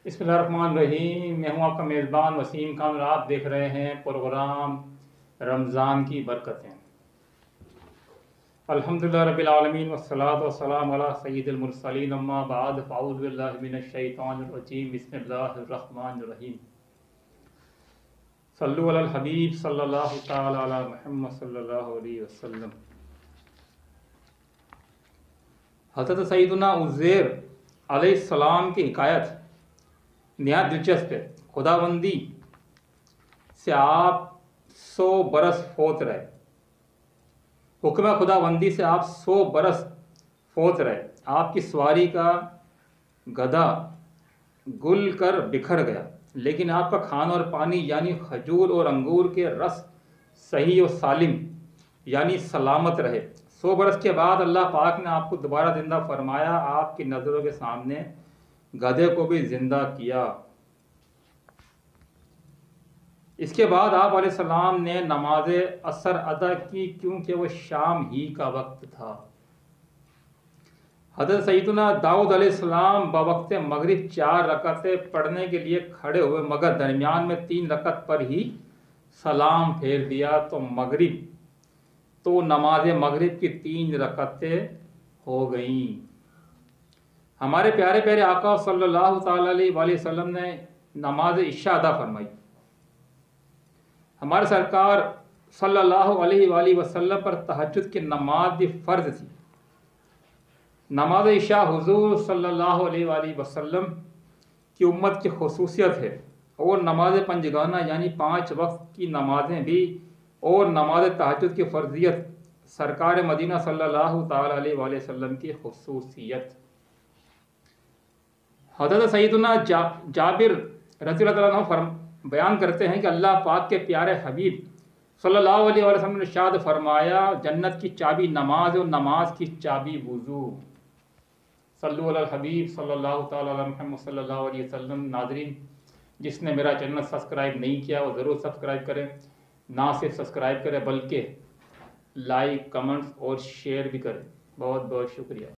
बिस्मिल्लाहिर्रहमानिर्रहीम। मैं हूं आपका मेज़बान वसीम खान और आप देख रहे हैं प्रोग्राम रमज़ान की बरकतें। अल्हम्दुलिल्लाह रब्बिल आलमीन वस्सलातु वस्सलामु अला सय्यिदिल मुरसलीन अम्मा बाद फ़अऊज़ु बिल्लाहि मिनश शैतानिर रजीम। बिस्मिल्लाहिर्रहमानिर्रहीम। सल्लु अलल हबीब सल्लल्लाहु तआला अला मुहम्मद सल्लल्लाहु अलैहि वसल्लम। हज़रत सैयदना उज़ैर अलैहिस्सलाम की हिकायत नहायत दिलचस्प है। खुदाबंदी से आप 100 बरस फोत रहे। हुक्म खुदाबंदी से आप 100 बरस फोत रहे। आपकी सवारी का गधा गुल कर बिखर गया, लेकिन आपका खाना और पानी यानी खजूर और अंगूर के रस सही और सालिम यानी सलामत रहे। 100 बरस के बाद अल्लाह पाक ने आपको दोबारा जिंदा फरमाया। आपकी नज़रों के सामने गधे को भी जिंदा किया। इसके बाद आप अलैहिस्सलाम ने नमाज असर अदा की, क्योंकि वह शाम ही का वक्त था। हज़रत सैयदना दाऊद अलैहिस्सलाम बवक्त मगरिब 4 रकअतें पढ़ने के लिए खड़े हुए, मगर दरमियान में 3 रकअत पर ही सलाम फेर दिया तो नमाज मगरिब की 3 रकअतें हो गईं। हमारे प्यारे प्यारे आका सल्लल्लाहु तआला अलैहि वसल्लम ने नमाज इशा अदा फरमाई। हमारे सरकार सल्लल्लाहु अलैहि वसल्लम पर तहज्जुद की नमाज भी फ़र्ज थी। नमाज इशा हुजूर सल्लल्लाहु अलैहि वसल्लम की उम्मत की खुसूसियत है, और नमाज पंजगाना यानी 5 वक्त की नमाजें भी और नमाज तहज्जुद की फ़र्जियत सरकार मदीना सल्लल्लाहु तआला अलैहि वसल्लम की खुसूसियत। हज़रत सैयदना जाबिर रज़ियल्लाहु अन्हु बयान करते हैं कि अल्लाह पाक के प्यारे हबीब सल्लल्लाहु अलैहि वसल्लम ने इरशाद फरमाया, जन्नत की चाबी नमाज और नमाज की चाबी वुज़ू। सल्लु अलल हबीब सल्लल्लाहु तआला अला मुहम्मद सल्लल्लाहु अलैहि वसल्लम। नाज़रीन, जिसने मेरा चैनल सब्सक्राइब नहीं किया वो ज़रूर सब्सक्राइब करें। ना सिर्फ सब्सक्राइब करें बल्कि लाइक, कमेंट्स और शेयर भी करें। बहुत बहुत शुक्रिया।